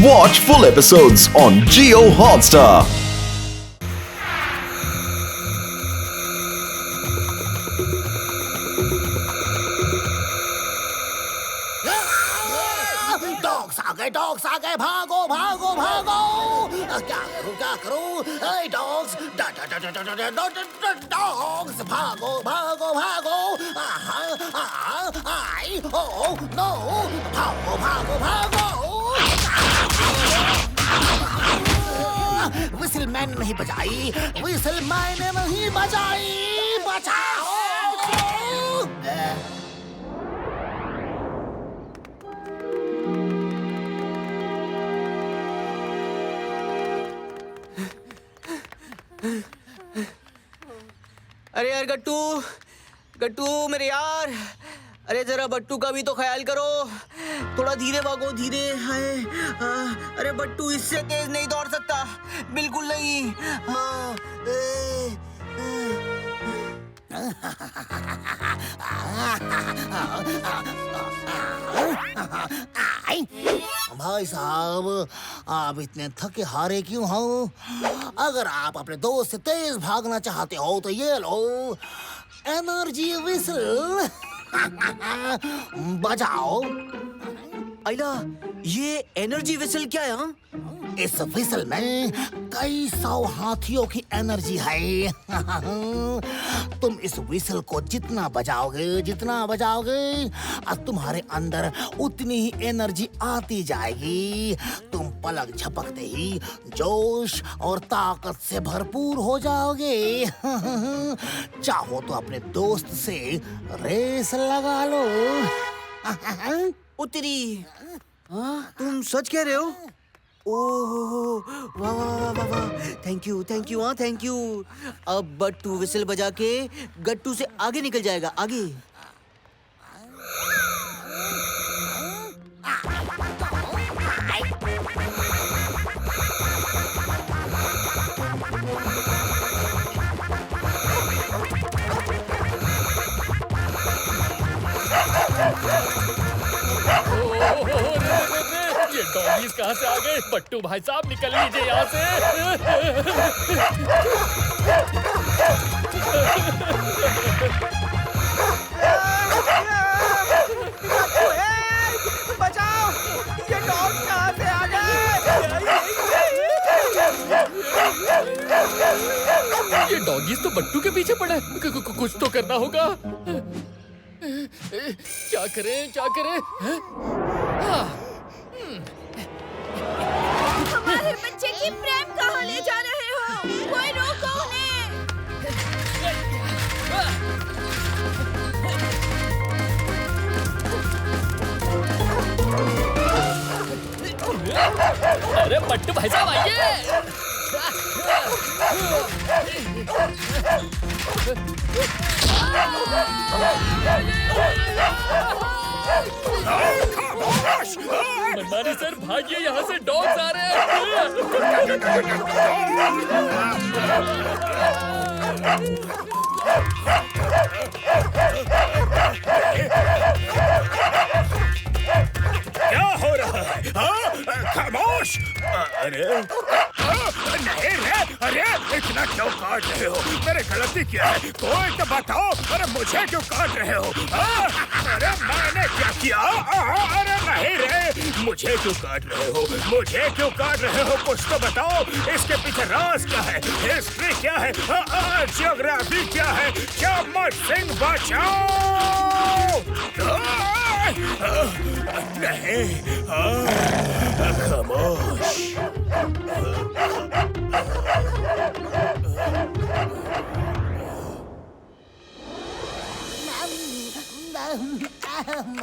Watch full episodes on Jio Hotstar. Dogs आ गए, भागो भागो भागो। क्या करूं? डॉग्स डॉग्स भागो भागो भागो। आई ओ नो, भागो भागो भागो। विसल मैन नहीं बजाई, विसल मैंने नहीं बजाई, बचाओ। अरे यार गट्टू गट्टू मेरे यार, अरे जरा बट्टू का भी तो ख्याल करो, थोड़ा धीरे भागो, धीरे। हाय अरे बट्टू इससे तेज नहीं दौड़ सकता, बिल्कुल नहीं। हाँ भाई साहब, आप इतने थके हारे क्यों हो? अगर आप अपने दोस्त से तेज भागना चाहते हो तो ये लो एनर्जी विसल। बजाओ। आइला, ये एनर्जी विसल क्या है? हाँ? इस विसल में कई 100 हाथियों की एनर्जी है। तुम इस विसल को जितना बजाओगे तुम्हारे अंदर उतनी ही एनर्जी आती जाएगी। तुम पलक झपकते ही जोश और ताकत से भरपूर हो जाओगे। चाहो तो अपने दोस्त से रेस लगा लो। उतरी। हाँ, तुम सच कह रहे हो? ओह वाह वाह वाह वाह, थैंक यू हाँ थैंक यू। अब बट्टू विसल बजा के गट्टू से आगे निकल जाएगा, आगे। ये डॉगीज कहाँ से आ गए? बट्टू भाई साहब निकल लीजिए यहाँ से। बचाओ, ये डॉग कहाँ से आ गए? ये डॉगीज तो बट्टू के पीछे पड़े, कुछ तो करना होगा। क्या करें? हमारे बच्चे की प्रेम कहाँ ले जा रहे हो? कोई रोको उन्हें। अरे बट्टू भाई साहब आइए। मनमानी सर भागिए, यहाँ से डॉग्स आ रहे क्या हो रहा है? खामोश! अरे नहीं रे, अरे इतना क्यों काट रहे हो? मेरी गलती क्या है? कोई तो बताओ। अरे मुझे क्यों काट रहे हो? अरे मैंने क्या किया? अरे नहीं रे, मुझे क्यों काट रहे हो? कुछ तो बताओ। इसके पीछे राज क्या है? हिस्ट्री क्या है? जियोग्राफी क्या है? चम्मच सिंह बचाओ। नहीं, खामोश।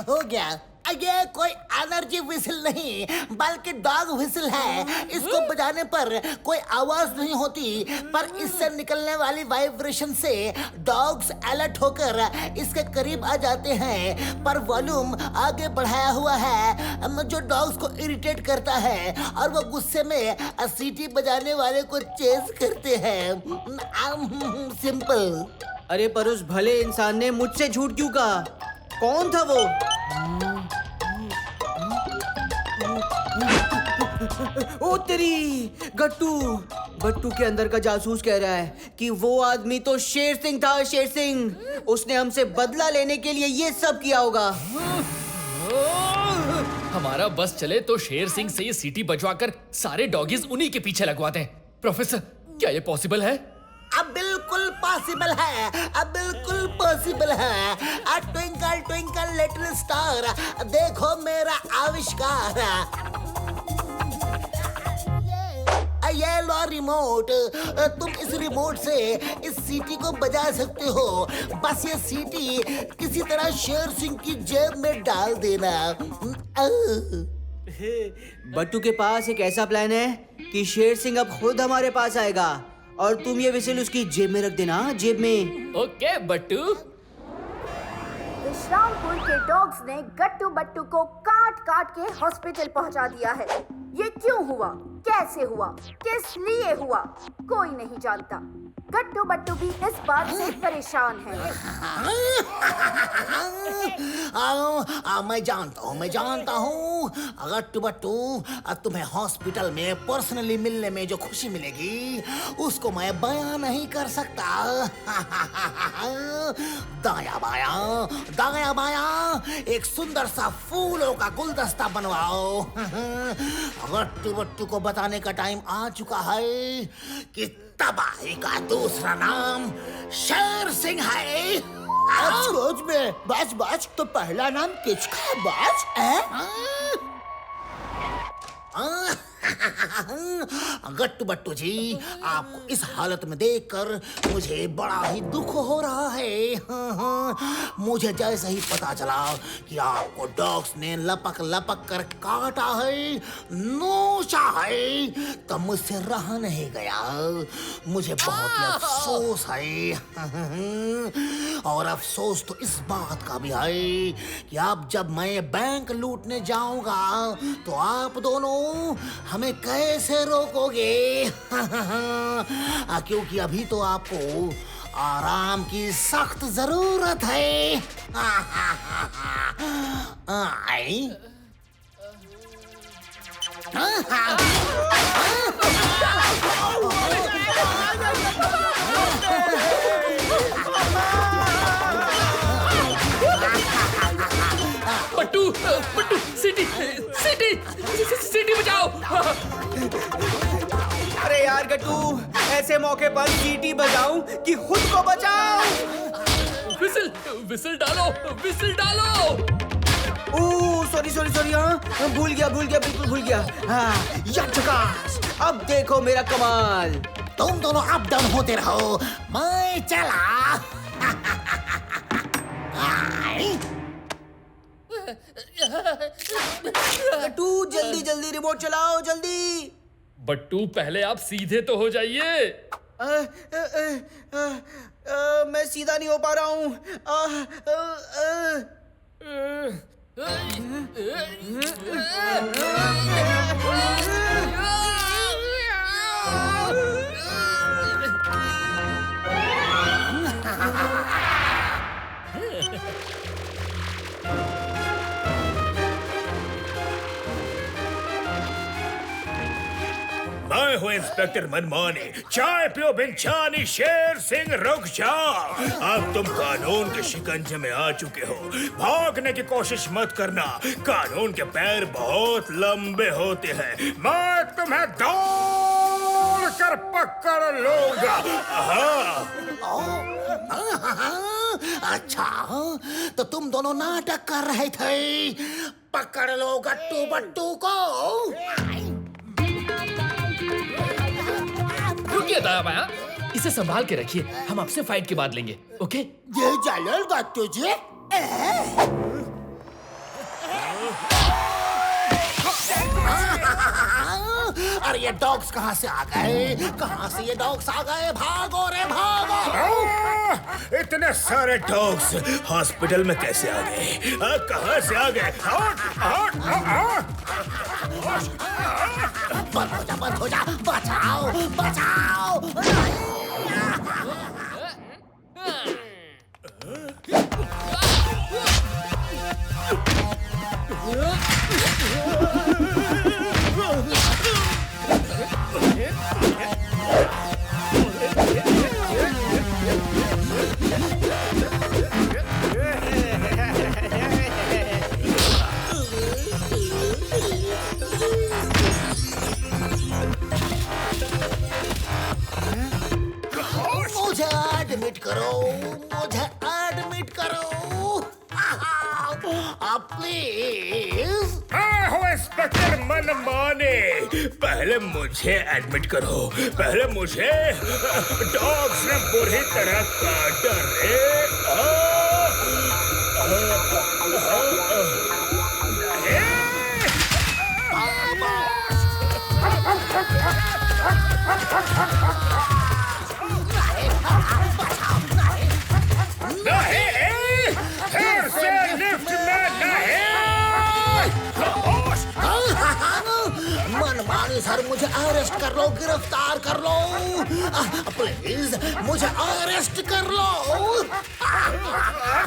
हो गया। ये कोई एनर्जी विसल नहीं बल्कि डॉग विसल है। इसको बजाने पर कोई आवाज नहीं होती, पर इससे निकलने वाली वाइब्रेशन से डॉग्स अलर्ट होकर इसके करीब आ जाते हैं। पर वॉल्यूम आगे बढ़ाया हुआ है जो डॉग्स को इरिटेट करता है और वो गुस्से में सीटी बजाने वाले को चेस करते हैं। सिंपल। अरे पर उस भले इंसान ने मुझसे झूठ क्यों कहा? कौन था वो? ओ तेरी गट्टू, बट्टू के अंदर का जासूस कह रहा है कि वो आदमी तो शेर सिंह था, शेर सिंह। उसने हमसे बदला लेने के लिए ये सब किया होगा। हमारा बस चले तो शेर सिंह से ये सीटी बजवाकर सारे डॉगीज उन्हीं के पीछे लगवा दें। प्रोफेसर, क्या ये पॉसिबल है? अब बिल्कुल पॉसिबल है, अब बिल्कुल पॉसिबल है। ट्विंकल ट्विंकल लिटिल स्टार, देखो मेरा आविष्कार। ये लो रिमोट, तुम इस रिमोट से इस सीटी को बजा सकते हो। बस ये सीटी किसी तरह शेर सिंह की जेब में डाल देना। बट्टू के पास एक ऐसा प्लान है कि शेर सिंह अब खुद हमारे पास आएगा और तुम ये विसिल उसकी जेब में रख देना, जेब में। ओके बट्टू। विश्रामपुर के डॉग्स ने गट्टू बट्टू को काट काट के हॉस्पिटल पहुंचा दिया है। ये क्यों हुआ, कैसे हुआ, किस लिए हुआ, कोई नहीं जानता। गट्टू बट्टू भी इस बात से परेशान है। मैं जानता हूँ गट्टू बट्टू, तुम्हें हॉस्पिटल में पर्सनली मिलने में जो खुशी मिलेगी उसको मैं बयां नहीं कर सकता। दाया बाया एक सुंदर सा फूलों का गुलदस्ता बनवाओ। गट्टू बट्टू को बताने का टाइम आ चुका है कि तबाही का दूसरा नाम शेर सिंह है। रोज में बाज तो पहला नाम किसका बाज? गट्टू बट्टू जी, आपको इस हालत में देखकर मुझे बड़ा ही दुख हो रहा है। मुझे जैसे ही पता चला कि आपको डॉग्स ने लपक लपक कर काटा है, नोचा है, तब मुझसे रहा नहीं गया। मुझे बहुत ही अफसोस है। और अफसोस तो इस बात का भी है कि अब जब मैं बैंक लूटने जाऊंगा तो आप दोनों हमें कैसे रोकोगे? क्योंकि अभी तो आपको आराम की सख्त जरूरत है। बट्टू बट्टू, सीटी सीटी सीटी बजाओ। अरे यार गट्टू, ऐसे मौके पर सीटी बजाऊं कि खुद को बचाऊं? विसिल डालो, विसिल डालो। सॉरी। हाँ, भूल गया, बिल्कुल भूल गया। हाँ, यक्कास, अब देखो मेरा कमाल। तुम दोनों अप डाउन होते रहो, मैं चला। गट्टू, जल्दी रिमोट चलाओ, जल्दी। बट्टू, पहले आप सीधे तो हो जाइए। मैं सीधा नहीं हो पा रहा हूँ। मैं हूँ इंस्पेक्टर मनमानी। चाय पियो बिंचानी, शेर सिंह रुक जाओ। अब तुम कानून के शिकंजे में आ चुके हो। भागने की कोशिश मत करना, कानून के पैर बहुत लंबे होते हैं। मैं तुम्हें दौड़ कर पकड़ लूंगा। अच्छा, तो तुम दोनों नाटक कर रहे थे। पकड़ लो गट्टू बट्टू को। रुकिए दाया बाया, इसे संभाल के रखिए, हम आपसे फाइट के बाद लेंगे, ओके? ये चलेगा तुझे? अरे ये डॉग्स कहाँ से आ गए? भागो रे भागो। इतने सारे डॉग्स हॉस्पिटल में कैसे आ गए? कहाँ से आ गए? बंद हो जा, बचाओ। मुझे एडमिट करो, मुझे एडमिट करो, प्लीज। हाँ हो इंस्पेक्टर मनमाने, पहले मुझे एडमिट करो, पहले मुझे। डॉग्स ने बुरी तरह काटा रे। नहीं, फिर से लिफ्ट में नहीं। मनमानी सर, मुझे अरेस्ट कर लो, गिरफ्तार कर लो, प्लीज मुझे अरेस्ट कर लो।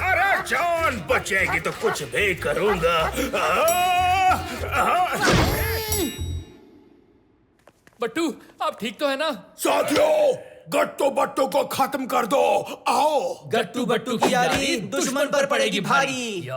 अरे जान बचेगी तो कुछ भी करूंगा। बट्टू, आप ठीक तो है ना? साथियों, गट्टू बट्टू को खत्म कर दो, आओ। गट्टू बट्टू की यारी दुश्मन पर पड़ेगी भारी।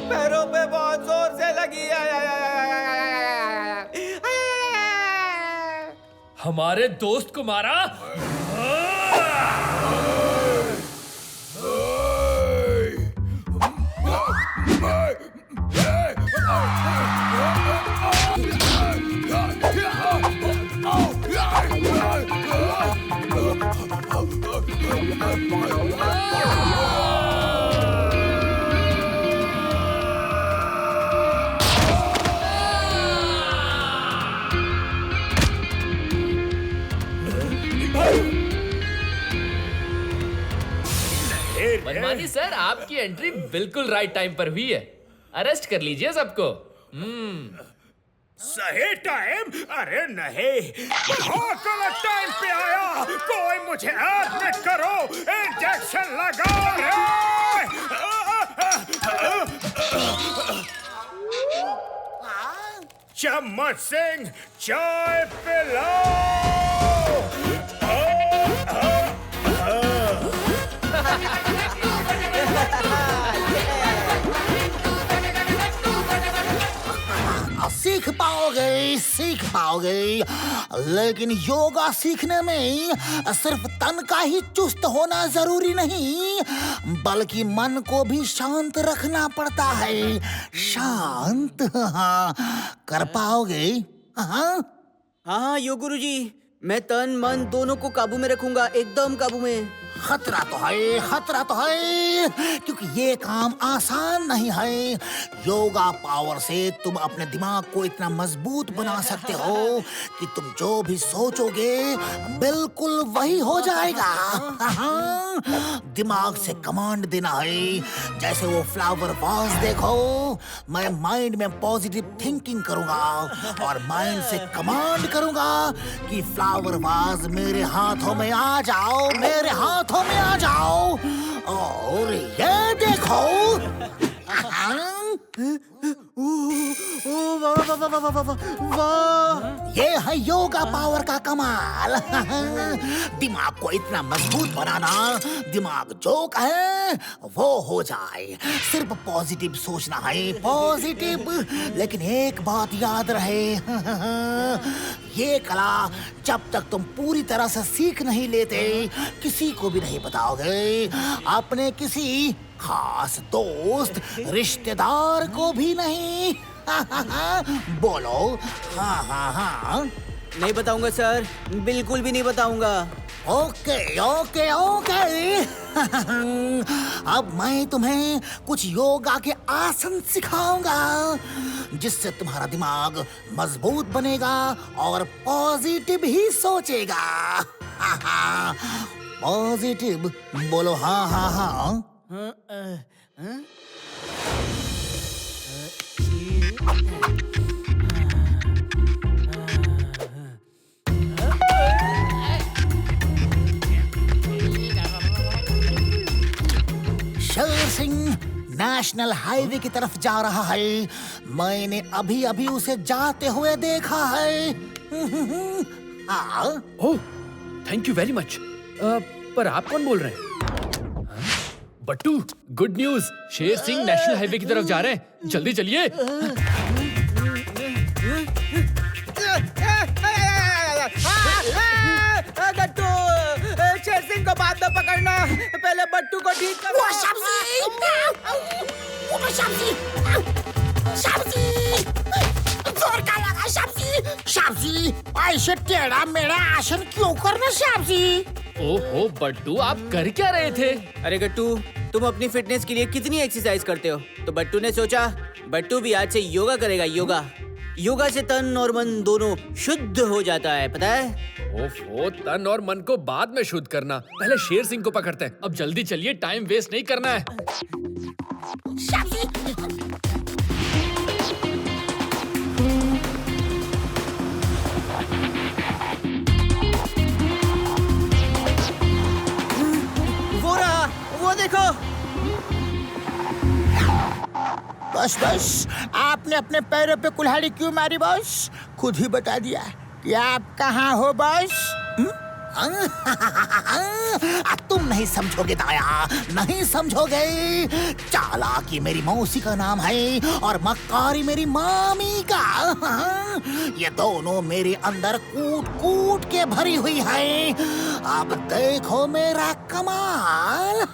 पैरों पे बहुत जोर से लगी। हमारे दोस्त को मारा? मनमानी सर, आपकी एंट्री बिल्कुल राइट टाइम पर हुई है। अरेस्ट कर लीजिए सबको। सही टाइम? अरे नहीं, बहुत गलत टाइम पे आया। कोई मुझे एडमिट करो, इंजेक्शन लगाओ रे। चम्मच सिंह, चाय पिलाओ। सीख पाओगे, लेकिन योगा सीखने में सिर्फ तन का ही चुस्त होना जरूरी नहीं, बल्कि मन को भी शांत रखना पड़ता है। शांत, हाँ, कर पाओगे? हाँ हाँ योग गुरुजी, मैं तन मन दोनों को काबू में रखूंगा, एकदम काबू में। खतरा तो है, क्योंकि ये काम आसान नहीं है। योगा पावर से तुम अपने दिमाग को इतना मजबूत बना सकते हो कि तुम जो भी सोचोगे बिल्कुल वही हो जाएगा। दिमाग से कमांड देना है, जैसे वो फ्लावर वाज देखो, मैं माइंड में पॉजिटिव थिंकिंग करूंगा और माइंड से कमांड करूंगा कि फ्लावर वाज मेरे हाथों में आ जाओ, मेरे हाथों में आ जाओ, और ये देखो। ये है योगा पावर का कमाल। दिमाग को इतना मजबूत बनाना, दिमाग जो कहे वो हो जाए। सिर्फ पॉजिटिव सोचना है, पॉजिटिव। लेकिन एक बात याद रहे, ये कला जब तक तुम पूरी तरह से सीख नहीं लेते, किसी को भी नहीं बताओगे, अपने किसी खास दोस्त रिश्तेदार को भी नहीं। बोलो हाँ हाँ हाँ। नहीं बताऊंगा सर, बिल्कुल भी नहीं बताऊंगा। Okay okay okay. अब मैं तुम्हें कुछ योगा के आसन सिखाऊंगा, जिससे तुम्हारा दिमाग मजबूत बनेगा और पॉजिटिव ही सोचेगा। पॉजिटिव बोलो हाँ हाँ हाँ। नेशनल हाईवे की तरफ जा रहा है। मैंने अभी अभी उसे जाते हुए देखा है। हाँ? ओह, थैंक यू वेरी मच। पर आप कौन बोल रहे हैं? बट्टू, good news, Sher Singh national highway की तरफ जा रहे हैं। जल्दी चलिए। गट्टू, शेर सिंह को बाद में पकड़ना, पहले बट्टू को ठीक करो। वो शामजी! वो शामजी! शामजी! जोर का लगा शामजी! शामजी! ऐसे टेढ़ा मेढ़ा आसन क्यों करना शामजी? ओहो बट्टू, आप कर क्या रहे थे? अरे गट्टू, तुम अपनी फिटनेस के लिए कितनी एक्सरसाइज करते हो, तो बट्टू ने सोचा बट्टू भी आज से योगा करेगा। योगा से तन और मन दोनों शुद्ध हो जाता है, पता है? ओफो, तन और मन को बाद में शुद्ध करना, पहले शेर सिंह को पकड़ते हैं। अब जल्दी चलिए, टाइम वेस्ट नहीं करना है। वो रहा, वो देखो। बस आपने अपने पैरों पे कुल्हाड़ी क्यों मारी बॉस? खुद ही बता दिया कि आप कहाँ हो बॉस। तुम नहीं समझोगे दाया, नहीं समझोगे। चालाकी मेरी मौसी का नाम है और मक्कारी मेरी मामी का। ये दोनों मेरे अंदर कूट कूट के भरी हुई है। अब देखो मेरा कमाल।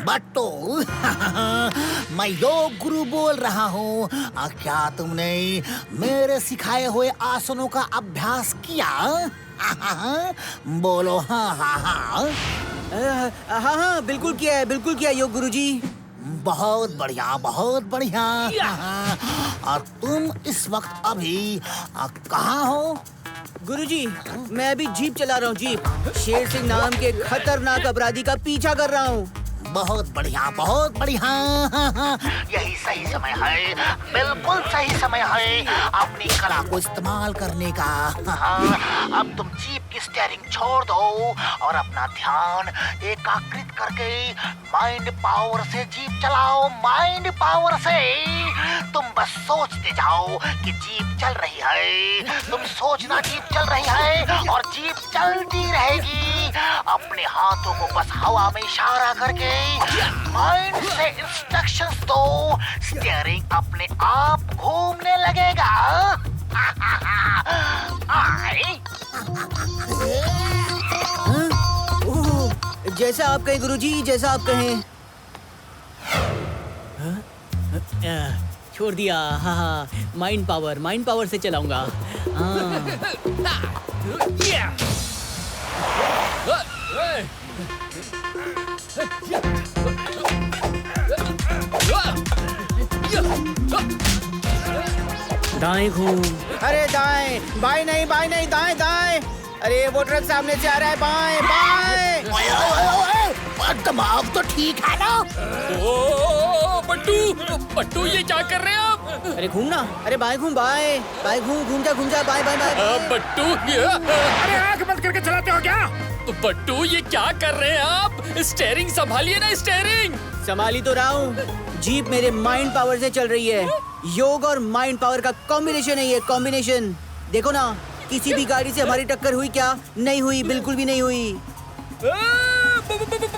बट्टू, मैं योग गुरु बोल रहा हूँ। क्या तुमने मेरे सिखाए हुए आसनों का अभ्यास किया? बोलो हाँ हाँ हाँ। हाँ, बिल्कुल किया योग गुरुजी। बहुत बढ़िया, बहुत बढ़िया। और तुम इस वक्त अभी कहाँ हो? गुरुजी, मैं अभी जीप चला रहा हूँ। जीप शेर सिंह नाम के खतरनाक अपराधी का पीछा कर रहा हूँ। बहुत बढ़िया, बहुत बढ़िया। यही सही समय है, बिल्कुल सही समय है अपनी कला को इस्तेमाल करने का। अब तुम जीप की स्टीयरिंग छोड़ दो और अपना ध्यान एकाग्रित करके माइंड पावर से जीप चलाओ। माइंड पावर से तुम बस सोचते जाओ कि जीप चल रही है। तुम सोचना जीप चल रही है और जीप चलती रहेगी। अपने हाथों को बस हवा में इशारा करके माइंड से इंस्ट्रक्शंस दो। स्टीयरिंग अपने आप घूमने लगेगा। जैसा आप कहें गुरुजी, जैसा आप कहें। छोड़ दिया। हाँ, माइंड पावर से चलाऊंगा। दाएं घूम। अरे दाएं, बाएं नहीं, दाएं दाएं। अरे वो ट्रक सामने से आ रहा है, बाएं बाएं। ओए ओए ओए, दिमाग तो ठीक है ना? ओ बट्टू, ये क्या कर रहे हैं आप? अरे घूमना, अरे बाएं घूम, बाएं घूम जा, बाएं बट्टू, अरे आंख बंद करके चलाते हो क्या? बट्टू, ये क्या कर रहे हैं आप? स्टीयरिंग संभालिए ना, स्टीयरिंग। संभाली तो रहा हूँ। जीप मेरे माइंड पावर से चल रही है। योग और माइंड पावर का कॉम्बिनेशन है ये, कॉम्बिनेशन। देखो ना, किसी भी गाड़ी से हमारी टक्कर हुई क्या? नहीं हुई, बिल्कुल भी नहीं हुई।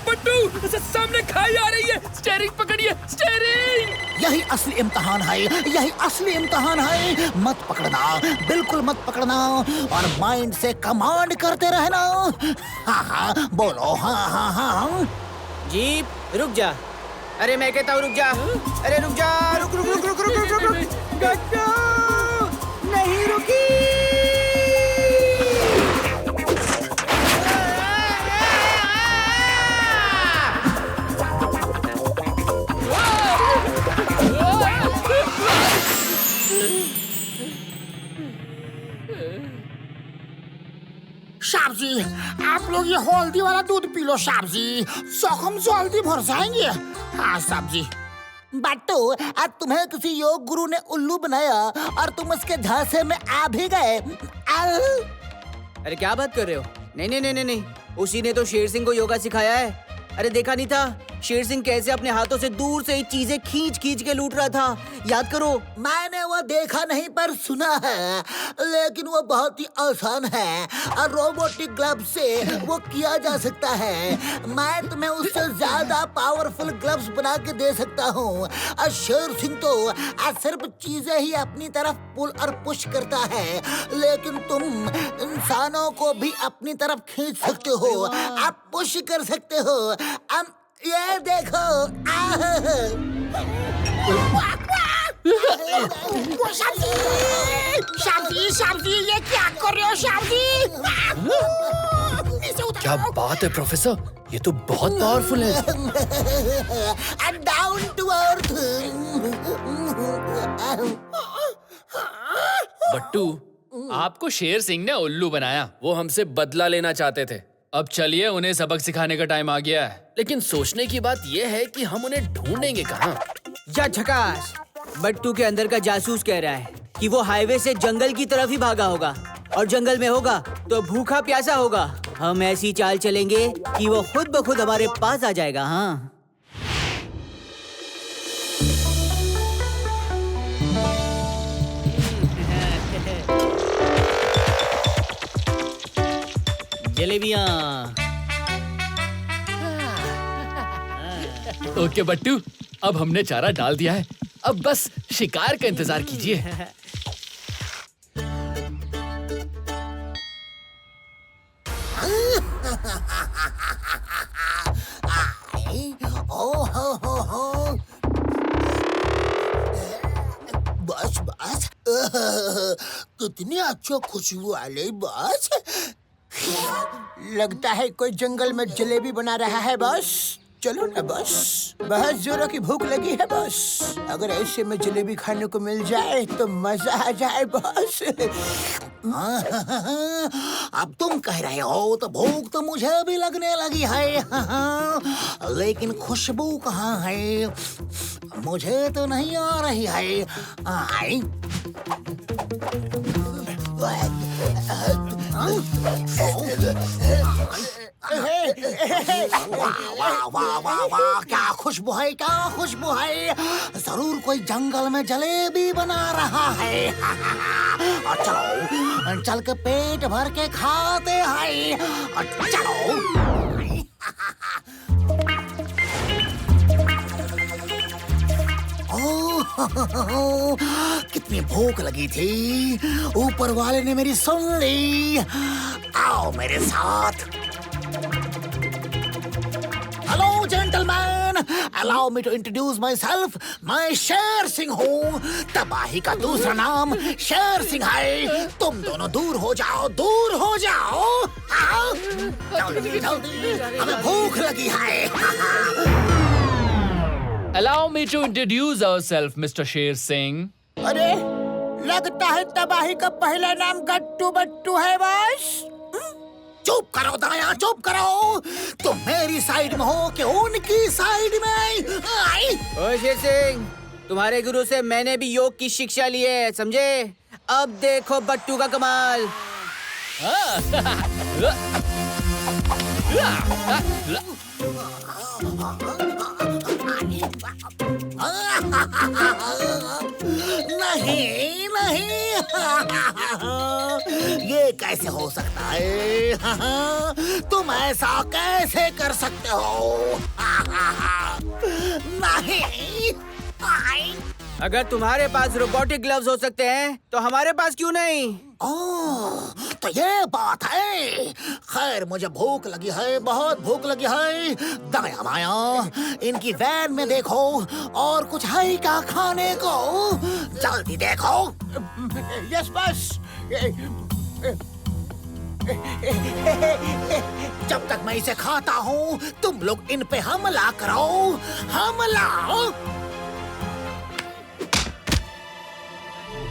बट्टू, सामने खाई आ रही है। स्टीयरिंग पकड़िए, स्टीयरिंग। यही असली इम्तिहान है, यही असली इम्तिहान है। मत पकड़ना, बिल्कुल मत पकड़ना और माइंड से कमांड करते रहना। हाँ हाँ बोलो, हाँ हाँ हाँ। जीप रुक जा। अरे मैं कहता हूँ रुक जा। अरे रुक जा, रुक। गट्टू नहीं रुकी। लोग ये हल्दी वाला दूध पी लो साहब जी, जख्म जल्दी भर जाएंगे। हाँ साहब जी। बट्टू, आज तुम्हें किसी योग गुरु ने उल्लू बनाया और तुम उसके झांसे में आ भी गए। अरे क्या बात कर रहे हो? नहीं नहीं नहीं नहीं नहीं, उसी ने तो शेर सिंह को योगा सिखाया है। अरे देखा नहीं था शेर सिंह कैसे अपने हाथों से दूर से ही चीजें खींच खींच के लूट रहा था? याद करो। मैंने वो देखा नहीं पर सुना है, लेकिन वो बहुत ही आसान है और रोबोटिक ग्लव से वो किया जा सकता है। मैं तुम्हें उससे ज्यादा पावरफुल ग्लव्स बना के दे सकता हूँ। और शेर सिंह तो आज सिर्फ चीजें ही अपनी तरफ पुल और पुश करता है, लेकिन तुम इंसानों को भी अपनी तरफ खींच सकते हो, आप पुश कर सकते हो। अब ये देखो। शाब्जी, ये क्या कर रहे हो शाब्जी? क्या बात है प्रोफेसर, ये तो बहुत पावरफुल है। Down to earth. बट्टू, आपको शेर सिंह ने उल्लू बनाया, वो हमसे बदला लेना चाहते थे। अब चलिए उन्हें सबक सिखाने का टाइम आ गया है। लेकिन सोचने की बात यह है कि हम उन्हें ढूंढेंगे कहाँ? जा झकास, बट्टू के अंदर का जासूस कह रहा है कि वो हाईवे से जंगल की तरफ ही भागा होगा, और जंगल में होगा तो भूखा प्यासा होगा। हम ऐसी चाल चलेंगे कि वो खुद ब खुद हमारे पास आ जाएगा। हाँ, जलेबियाँ। ओके बट्टू, अब हमने चारा डाल दिया है, अब बस शिकार का इंतजार कीजिए। बस बस, कितनी अच्छी खुशबू आ रही बस। लगता है कोई जंगल में जलेबी बना रहा है बस। चलो ना बस, बहुत जोरों की भूख लगी है बस। अगर ऐसे में जलेबी खाने को मिल जाए तो मजा आ जाए बस। अब तुम कह रहे हो तो भूख तो मुझे भी लगने लगी है। लेकिन खुशबू कहाँ है? मुझे तो नहीं आ रही है। वाह वाह वाह वाह, क्या खुशबू है, क्या खुशबू है। जरूर कोई जंगल में जलेबी बना रहा है। और चलो चल के पेट भर के खाते हैं। और चलो। कितनी भूख लगी थी, ऊपर वाले ने मेरी सुन ली। आओ मेरे साथ। Hello gentleman, allow me to introduce myself. मैं शेर सिंह हूँ, तबाही का दूसरा नाम शेर सिंह है। तुम दोनों दूर हो जाओ, दूर हो जाओ। जल्दी जल्दी, हमें भूख लगी है। Allow me to introduce ourselves, Mr. Sher Singh. अरे, लगता है तबाही का पहला नाम गट्टू बट्टू है बस। चुप करो दाया, चुप करो। तुम मेरी साइड में हो कि उनकी साइड में? आई। ओ शेर सिंह, तुम्हारे गुरु से मैंने भी योग की शिक्षा ली है, समझे? अब देखो बट्टू का कमाल। नहीं नहीं, ये कैसे हो सकता है? तुम ऐसा कैसे कर सकते हो? नहीं। अगर तुम्हारे पास रोबोटिक ग्लव्स हो सकते हैं तो हमारे पास क्यों नहीं? ओह, तो ये बात है। खैर, मुझे भूख लगी है, बहुत भूख लगी है। दाया माया, इनकी वैन में देखो और कुछ है क्या खाने को? जल्दी देखो। यस बस। जब तक मैं इसे खाता हूँ, तुम लोग इन पे हमला करो। हमला।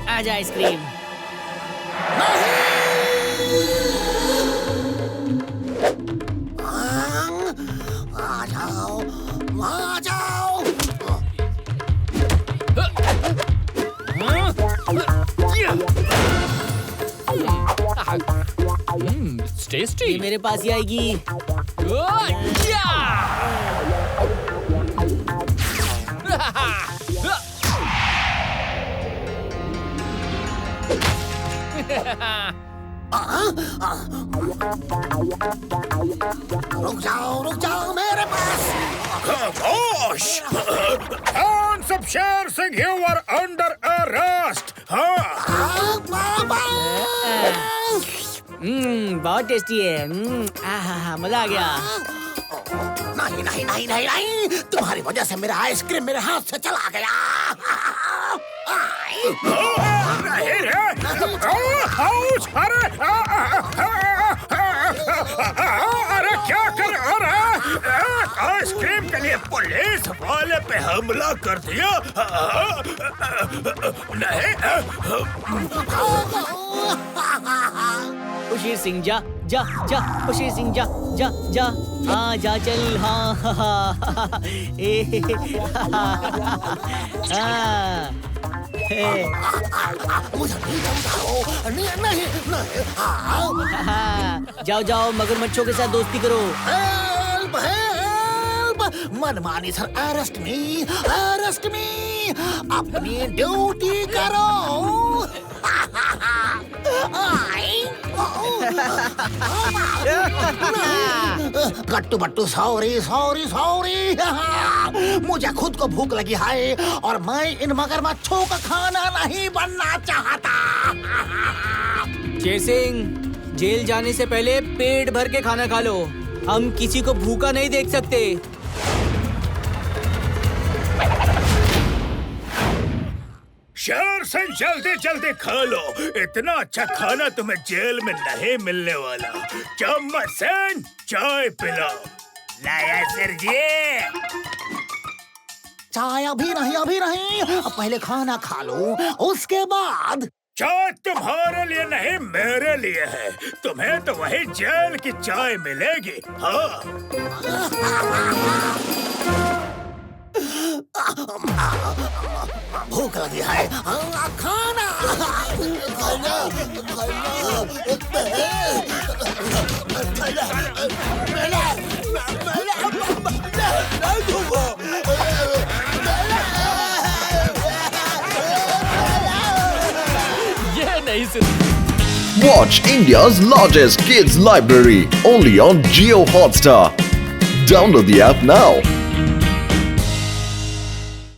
आजा आइसक्रीम। वहाँ आ जाओ। टेस्टी। ये मेरे पास ही आएगी। रुक जाओ मेरे पास। खामोश! Hands up, Sher Singh, you are under arrest. हाँ, बाबा। बहुत टेस्टी है। मजा आ गया। नहीं, तुम्हारी वजह से मेरा आइसक्रीम मेरे हाथ से चला गया। नहीं रे! आउच! अरे क्या कर रहा है? आइसक्रीम के लिए पुलिस वाले पे हमला कर दिया। नहीं। बशीर सिंह जा। बशीर सिंह जा। जा चल। हाँ। मुझे नहीं। जाओ मगरमच्छों के साथ दोस्ती करो। हेल्प! मनमानी सर, अरेस्ट मी। अपनी ड्यूटी करो। गट्टू बट्टू सॉरी। मुझे खुद को भूख लगी है और मैं इन मगरमच्छों का खाना नहीं बनना चाहता। शेर सिंह, जेल जाने से पहले पेट भर के खाना खा लो। हम किसी को भूखा नहीं देख सकते। शेर सिंह, जल्दी खा लो। इतना अच्छा खाना तुम्हें जेल में नहीं मिलने वाला। चम्मच सिंह, चाय पिलाओ। लाया सर जी। चाय अभी नहीं। पहले खाना खा लो, उसके बाद। चाय तुम्हारे लिए नहीं, मेरे लिए है। तुम्हें तो वही जेल की चाय मिलेगी। हाँ। भूख लगी है। खाना। ये नहीं सुन। Watch India's largest kids library only on Jio Hotstar. Download the app now.